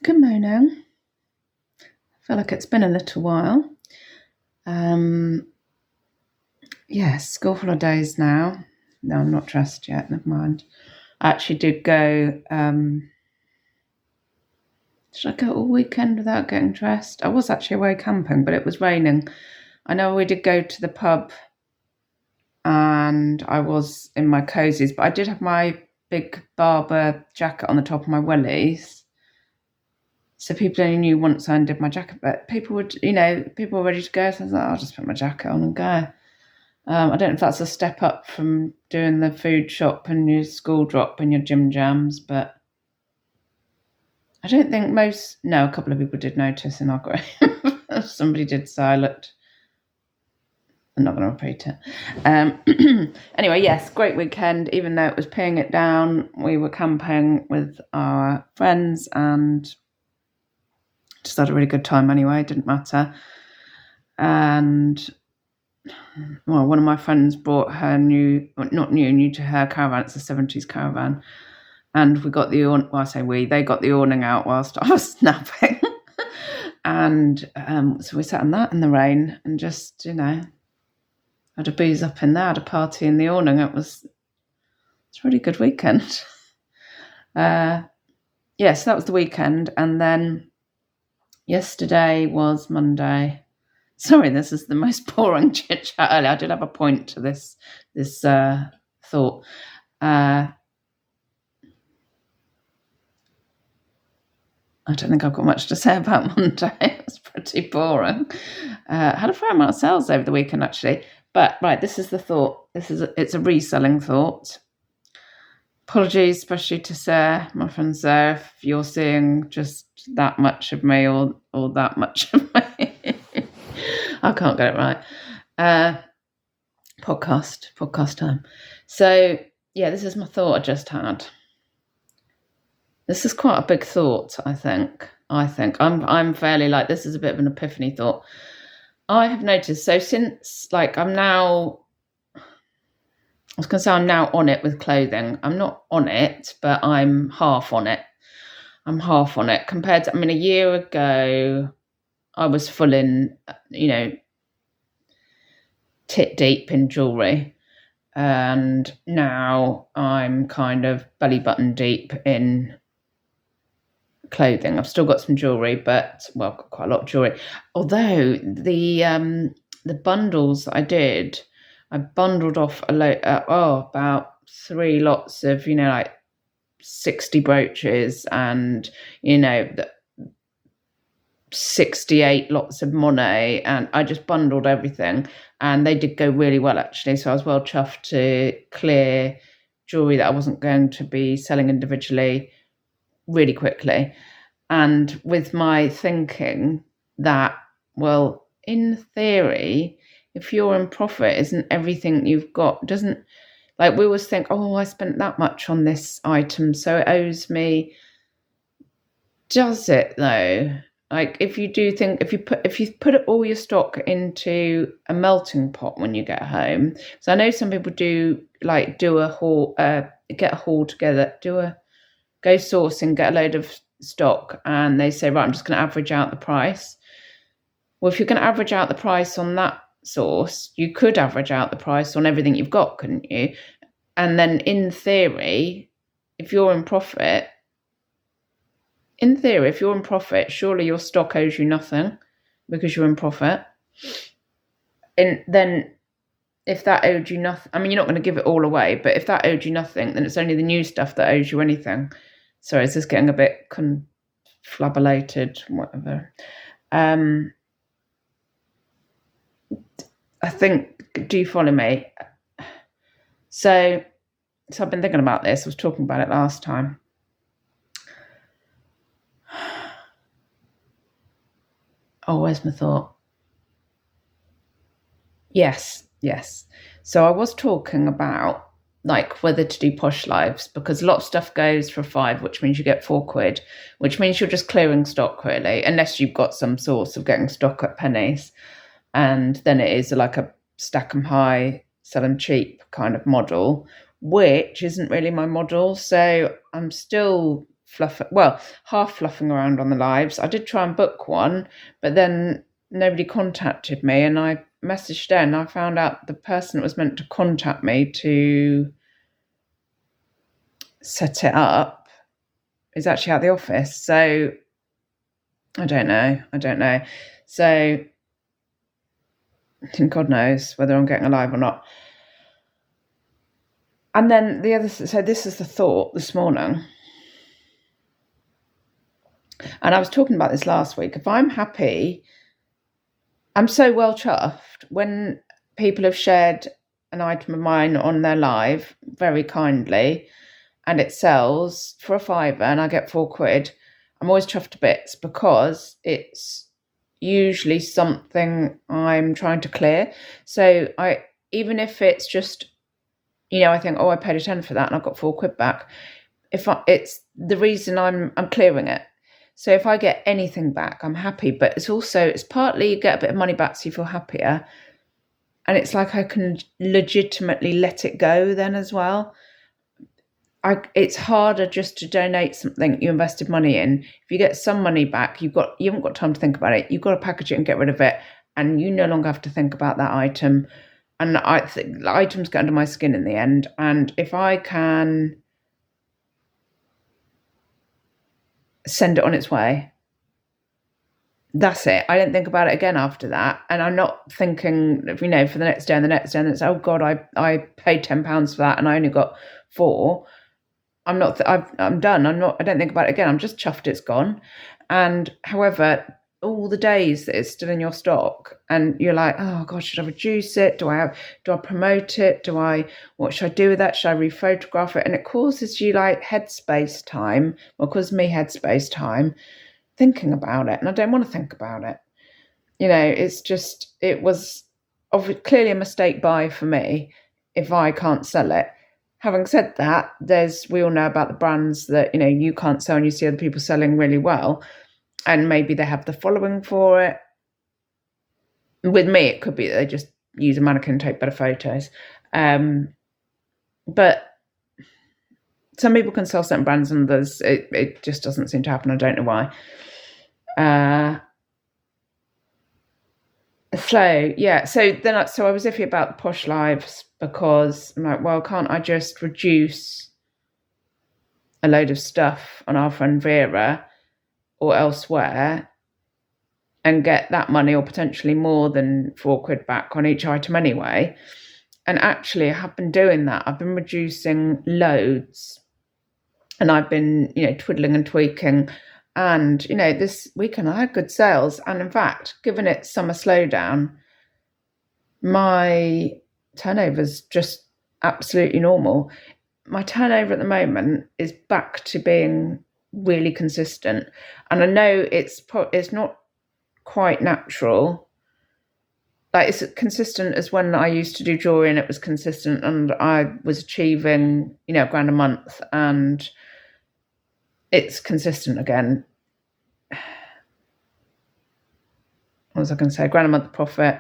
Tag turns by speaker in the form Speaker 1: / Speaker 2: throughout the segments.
Speaker 1: Good morning. I feel like it's been a little while. Yes, school holidays now. No, I'm not dressed yet, never mind. I actually did go, should I go all weekend without getting dressed? I was actually away camping, but it was raining. I know we did go to the pub and I was in my cozies, but I did have my big Barber jacket on the top of my wellies. So people only knew once I undid my jacket, but people were ready to go. So I was like, I'll just put my jacket on and go. I don't know if that's a step up from doing the food shop and your school drop and your gym jams, but I don't think a couple of people did notice in our group. Somebody did say I looked. I'm not going to repeat it. Anyway, yes, great weekend. Even though it was peeing it down, we were camping with our friends and just had a really good time anyway. It didn't matter. And one of my friends brought her new to her caravan. It's a 70s caravan. And we got they got the awning out whilst I was napping. And so we sat on that in the rain and just, had a booze up in there, had a party in the awning. It's a really good weekend. So that was the weekend. And then yesterday was Monday. Sorry, this is the most boring chit chat earlier. I did have a point to this thought. I don't think I've got much to say about Monday. It's pretty boring. Had a fair amount of sales over the weekend, actually. But right, this is the thought. It's a reselling thought. Apologies, especially to Sarah, my friend Sarah, if you're seeing just that much of me or that much of me. I can't get it right. Podcast time. So yeah, this is my thought I just had. This is quite a big thought, I think. I'm fairly this is a bit of an epiphany thought. I have noticed, so since I'm now on it with clothing. I'm not on it, but I'm half on it. Compared to, a year ago, I was full in, tit deep in jewellery. And now I'm kind of belly button deep in clothing. I've still got some jewellery, but I've got quite a lot of jewellery. Although the bundles that I did, I bundled off about 3 lots of 60 brooches and 68 lots of Monet, and I just bundled everything, and they did go really well actually. So I was well chuffed to clear jewellery that I wasn't going to be selling individually really quickly. And with my thinking that, well, in theory, if you're in profit, isn't everything you've got, we always think, oh, I spent that much on this item, so it owes me. Does it though? If you put all your stock into a melting pot when you get home. So I know some people do a haul, get a haul together, go sourcing, get a load of stock, and they say, right, I'm just going to average out the price. Well, if you're going to average out the price on that source, you could average out the price on everything you've got, couldn't you? And then in theory, if you're in profit, surely your stock owes you nothing because you're in profit. And then if that owed you nothing, you're not going to give it all away, but if that owed you nothing, then it's only the new stuff that owes you anything. Sorry, is this getting a bit confabulated, whatever. I think, do you follow me? So I've been thinking about this. I was talking about it last time. Oh, where's my thought? Yes. So I was talking about whether to do posh lives, because a lot of stuff goes for 5, which means you get £4, which means you're just clearing stock really, unless you've got some source of getting stock at pennies. And then it is like a stack 'em high, sell 'em cheap kind of model, which isn't really my model. So I'm still half fluffing around on the lives. I did try and book one, but then nobody contacted me, and I messaged in. I found out the person that was meant to contact me to set it up is actually at the office. So I don't know. So God knows whether I'm getting a live or not. And then so this is the thought this morning. And I was talking about this last week. If I'm happy, I'm so well chuffed when people have shared an item of mine on their live very kindly and it sells for a £5 and I get £4. I'm always chuffed to bits because it's usually something I'm trying to clear. So even if it's just, I think, I paid a £10 for that and I got £4 back. It's the reason I'm clearing it. So if I get anything back, I'm happy. But it's partly you get a bit of money back so you feel happier. And it's like I can legitimately let it go then as well. It's harder just to donate something you invested money in. If you get some money back, you haven't got time to think about it. You've got to package it and get rid of it. And you no longer have to think about that item. And I think the items get under my skin in the end. And if I can send it on its way, that's it. I don't think about it again after that. And I'm not thinking, for the next day and the next day. And it's, oh God, I paid £10 for that and I only got £4. I'm done. I don't think about it again. I'm just chuffed it's gone. And however, all the days that it's still in your stock and you're like, oh God, should I reduce it? Do I promote it? What should I do with that? Should I rephotograph it? And it causes you like headspace time, causes me headspace time thinking about it. And I don't want to think about it. It was clearly a mistake buy for me if I can't sell it. Having said that, we all know about the brands that, you can't sell and you see other people selling really well. And maybe they have the following for it. With me, it could be that they just use a mannequin and take better photos. But some people can sell certain brands and others, it just doesn't seem to happen. I don't know why. So I was iffy about the posh lives because I'm like, well, can't I just reduce a load of stuff on our friend Vera or elsewhere and get that money or potentially more than £4 back on each item anyway? And actually I have been doing that. I've been reducing loads and I've been, twiddling and tweaking. And, this weekend I had good sales. And in fact, given its summer slowdown, my turnover's just absolutely normal. My turnover at the moment is back to being really consistent. And I know it's not quite natural. Like it's consistent as when I used to do jewelry and it was consistent and I was achieving, £1 a month and it's consistent again. What was I going to say? £1 a month profit.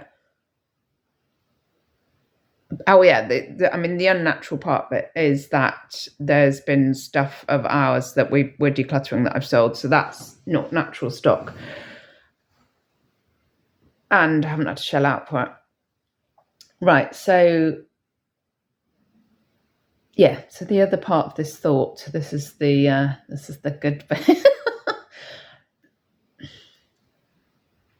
Speaker 1: Oh yeah, the unnatural part of it is that there's been stuff of ours that we're decluttering that I've sold, so that's not natural stock. And I haven't had to shell out for it. Right, so yeah, so the other part of this thought, this is the good bit.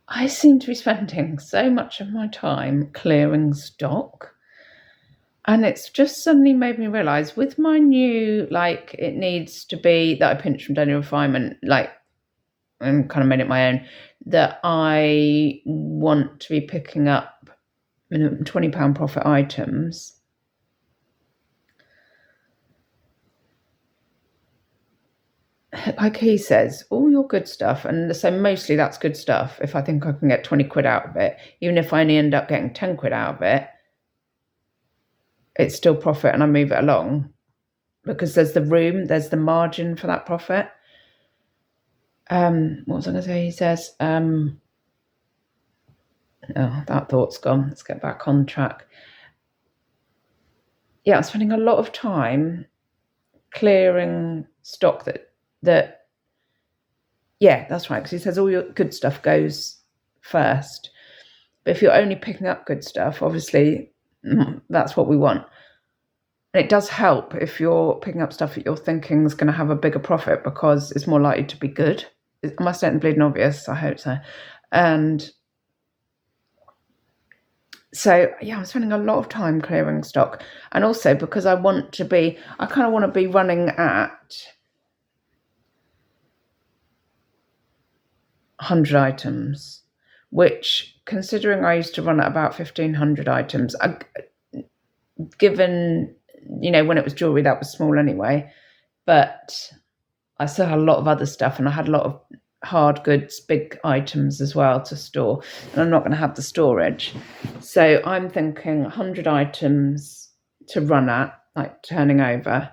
Speaker 1: I seem to be spending so much of my time clearing stock. And it's just suddenly made me realise with my new, it needs to be that I pinched from Daily Refinement, and kind of made it my own, that I want to be picking up minimum £20 profit items. Like he says, all your good stuff, and so mostly that's good stuff. If I think I can get £20 out of it, even if I only end up getting £10 out of it, it's still profit and I move it along because there's the margin for that profit. What was I going to say? He says, that thought's gone. Let's get back on track. Yeah, I'm spending a lot of time clearing stock that that, yeah, that's right, because he says all your good stuff goes first. But if you're only picking up good stuff, obviously that's what we want. And it does help if you're picking up stuff that you're thinking is going to have a bigger profit, because it's more likely to be good. Am I stating bleeding obvious? I hope so. And so, yeah, I'm spending a lot of time clearing stock. And also because I kind of want to be running at 100 items, which, considering I used to run at about 1,500 items, given, when it was jewellery, that was small anyway, but I still had a lot of other stuff, and I had a lot of hard goods, big items as well to store, and I'm not going to have the storage. So I'm thinking 100 items to run at, like turning over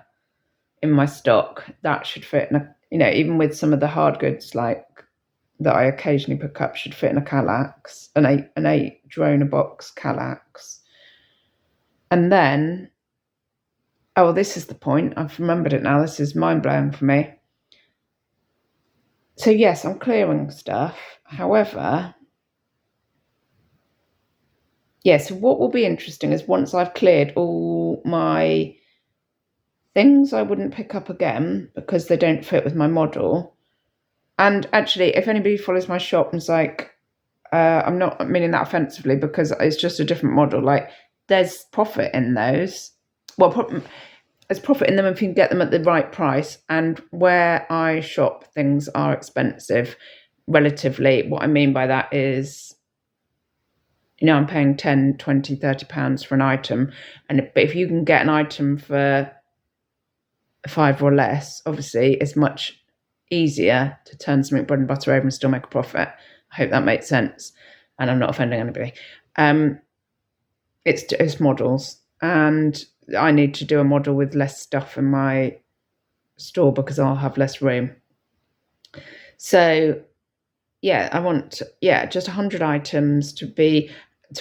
Speaker 1: in my stock. That should fit in even with some of the hard goods like that I occasionally pick up, should fit in a Kallax, an 8 drona box Kallax. And then, this is the point. I've remembered it now. This is mind-blowing for me. So yes, I'm clearing stuff. However, so what will be interesting is once I've cleared all my things I wouldn't pick up again because they don't fit with my model. And actually, if anybody follows my shop and is like, I'm not meaning that offensively, because it's just a different model. Like, there's profit in those. Well, there's profit in them if you can get them at the right price. And where I shop, things are expensive relatively. What I mean by that is, I'm paying 10, 20, 30 pounds for an item. But if you can get an item for 5 or less, obviously it's much easier to turn something bread and butter over and still make a profit. I hope that makes sense. And I'm not offending anybody. It's models. And I need to do a model with less stuff in my store because I'll have less room. So, I want, just 100 items to be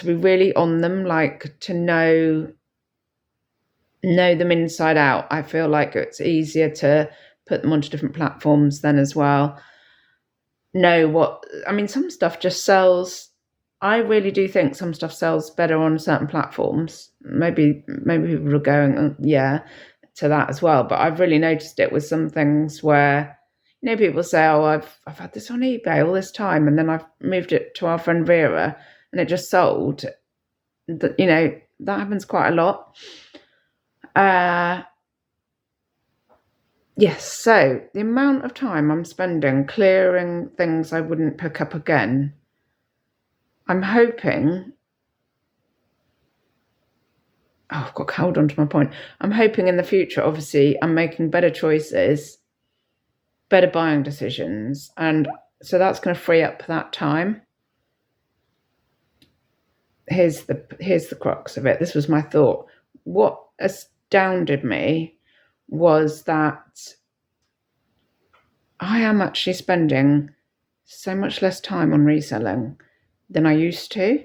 Speaker 1: really on them, like to know them inside out. I feel like it's easier to put them onto different platforms then as well. Some stuff just sells. I really do think some stuff sells better on certain platforms. Maybe people are going, to that as well. But I've really noticed it with some things where, people say, I've had this on eBay all this time, and then I've moved it to our friend Vera, and it just sold. That happens quite a lot. Yes, so the amount of time I'm spending clearing things I wouldn't pick up again, I'm hoping... I've got to hold on to my point. I'm hoping in the future, obviously, I'm making better choices, better buying decisions, and so that's going to free up that time. Here's the crux of it. This was my thought. What astounded me was that I am actually spending so much less time on reselling than I used to.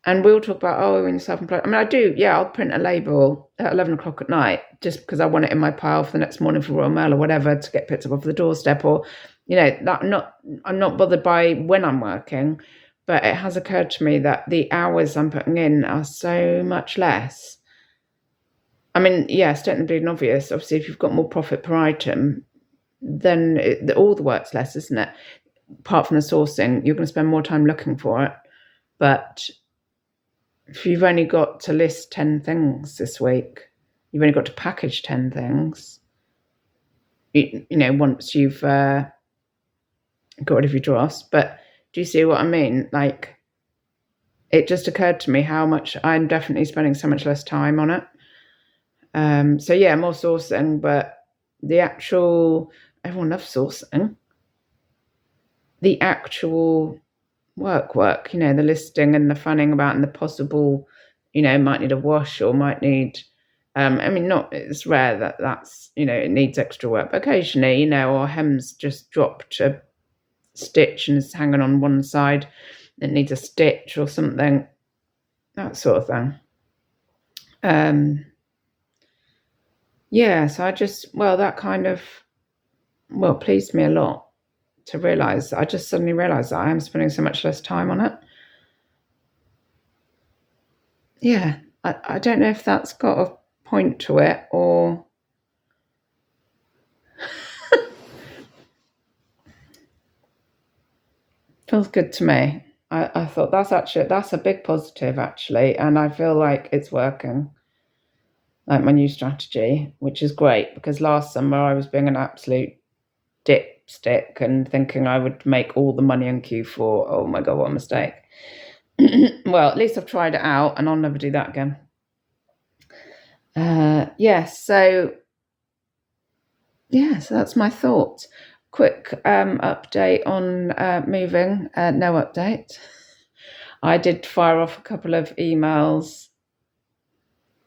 Speaker 1: And we'll talk about, when you're self-employed. I do, I'll print a label at 11 o'clock at night just because I want it in my pile for the next morning for Royal Mail or whatever to get picked up off the doorstep, or, that I'm not bothered by when I'm working, but it has occurred to me that the hours I'm putting in are so much less. Stating bleeding obvious, obviously, if you've got more profit per item, then all the work's less, isn't it? Apart from the sourcing, you're going to spend more time looking for it. But if you've only got to list 10 things this week, you've only got to package 10 things, once you've got rid of your dross. But do you see what I mean? Like, it just occurred to me how much I'm definitely spending so much less time on it. More sourcing, but the actual, everyone loves sourcing. The actual work, the listing and the fanning about and the possible, might need a wash or might need, it's rare that's, it needs extra work. But occasionally, or hem's just dropped a stitch and is hanging on one side. It needs a stitch or something, that sort of thing. So I just, that kind of well, it pleased me a lot to realise. I just suddenly realised that I am spending so much less time on it. Yeah, I don't know if that's got a point to it or feels good to me. I thought that's a big positive actually, and I feel like it's working. Like my new strategy, which is great because last summer I was being an absolute dipstick and thinking I would make all the money in Q4. Oh my god, what a mistake. Well, at least I've tried it out and I'll never do that again. So that's my thoughts. Quick update on moving. No update. I did fire off a couple of emails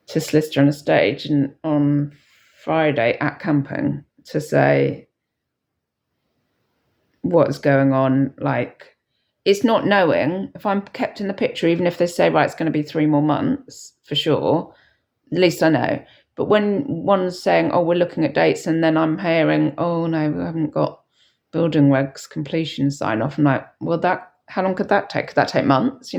Speaker 1: to solicitor and estate agent on Friday at camping to say what's going on. Like, it's not knowing. If I'm kept in the picture, even if they say, right, it's going to be 3 more months for sure, at least I know. But when one's saying, oh, we're looking at dates, and then I'm hearing, oh no, we haven't got building regs completion sign off, I'm like, well, how long could that take? Could that take months?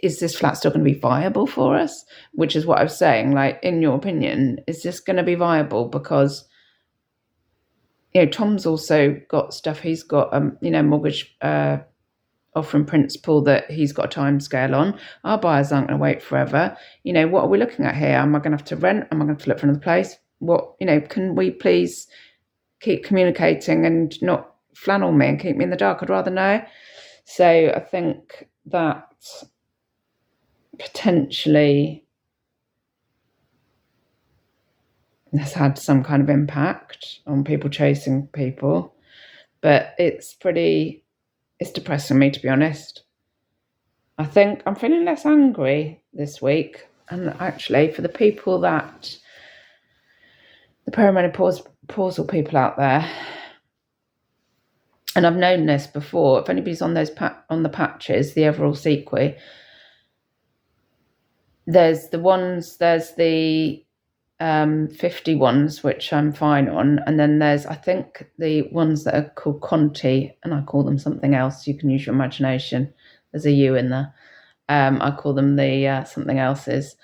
Speaker 1: Is this flat still going to be viable for us? Which is what I was saying. Like, in your opinion, is this going to be viable? Because Tom's also got stuff. He's got mortgage offer in principle that he's got a time scale on. Our buyers aren't going to wait forever. What are we looking at here? Am I going to have to rent? Am I going to have to look for another place? What, can we please keep communicating and not flannel me and keep me in the dark? I'd rather know. So I think that potentially has had some kind of impact on people chasing people. But it's depressing me, to be honest. I think I'm feeling less angry this week. And actually, for the people the perimenopausal people out there, and I've known this before, if anybody's on on the patches, the Everall Sequoia, there's the 50 ones, which I'm fine on. And then there's, I think, the ones that are called Conti, and I call them something else. You can use your imagination. There's a U in there. I call them the something else's.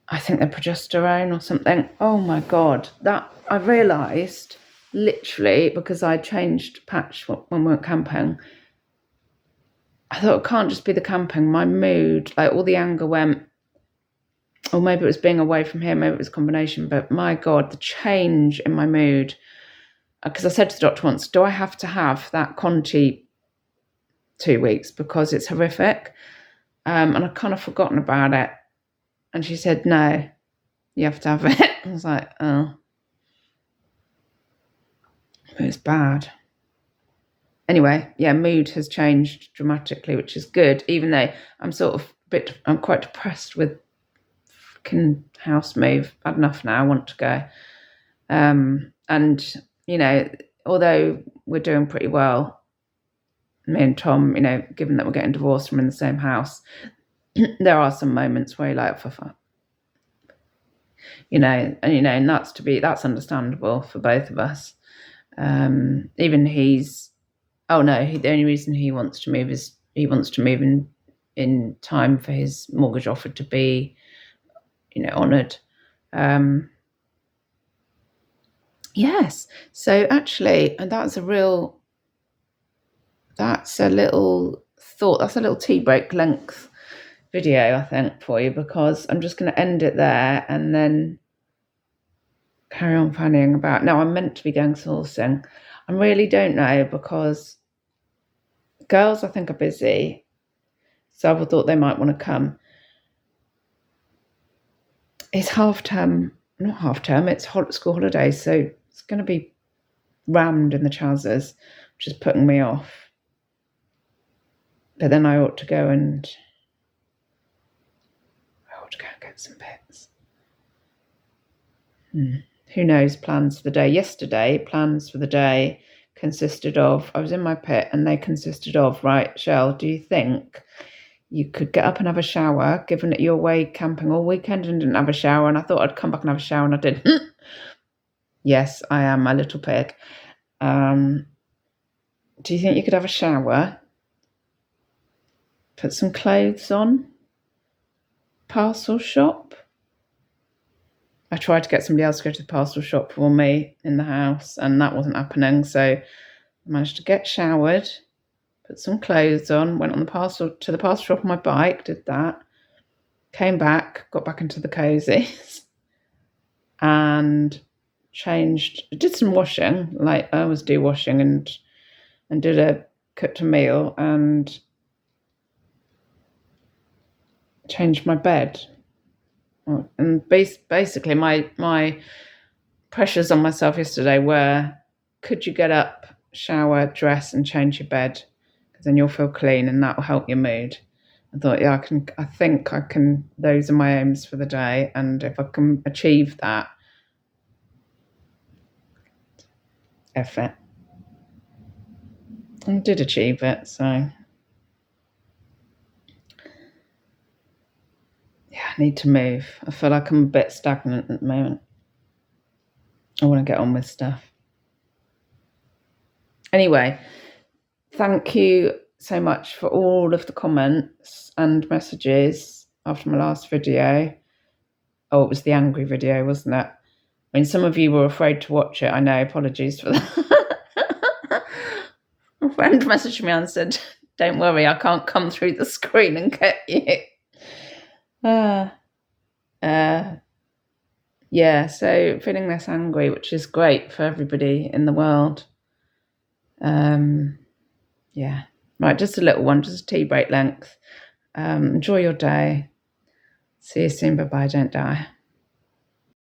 Speaker 1: I think they're progesterone or something. Oh my God. That I realised literally because I changed patch when we went camping. I thought it can't just be the camping. My mood, like all the anger went, or maybe it was being away from here, maybe it was a combination, but my God, the change in my mood. Because I said to the doctor once, do I have to have that Conti 2 weeks because it's horrific? And I've kind of forgotten about it. And she said, no, you have to have it. I was like, oh. It was bad. Anyway, mood has changed dramatically, which is good, even though I'm quite depressed with fucking house move. I've had enough now. I want to go. And, although we're doing pretty well, me and Tom, given that we're getting divorced from in the same house, there are some moments where you're like, for fun. And that's understandable for both of us. Even the only reason he wants to move is he wants to move in time for his mortgage offer to be, honoured. Yes. So actually, and that's a little thought. That's a little tea break length video, I think, for you, because I'm just going to end it there and then carry on fannying about. No, I'm meant to be going sourcing. I really don't know, because girls, I think, are busy. So I thought they might want to come. It's not half term, it's school holidays. So it's going to be rammed in the trousers, which is putting me off. But then I ought to go and get some bits. Who knows, plans for the day. Yesterday, plans for the day consisted of, I was in my pit and they consisted of, right, Shell, do you think you could get up and have a shower, given that you're away camping all weekend and didn't have a shower? And I thought I'd come back and have a shower, and I didn't. Yes, I am my little pig. Do you think you could have a shower, put some clothes on, parcel shop? I tried to get somebody else to go to the parcel shop for me in the house, and that wasn't happening. So I managed to get showered, put some clothes on, went on the parcel shop on my bike, did that, came back, got back into the cozies, and did some washing, like I always do washing, and cooked a meal and changed my bed. And basically, my pressures on myself yesterday were: could you get up, shower, dress, and change your bed? Because then you'll feel clean, and that will help your mood. I thought, yeah, I can. I think I can. Those are my aims for the day, and if I can achieve that, effort, I did achieve it. So, yeah, I need to move. I feel like I'm a bit stagnant at the moment. I want to get on with stuff. Anyway, thank you so much for all of the comments and messages after my last video. Oh, it was the angry video, wasn't it? I mean, some of you were afraid to watch it. I know, apologies for that. A friend messaged me and said, don't worry, I can't come through the screen and get you. Yeah, so feeling less angry, which is great for everybody in the world. Yeah, right, just a little one, just a tea break length. Enjoy your day. See you soon. Bye-bye. Don't die.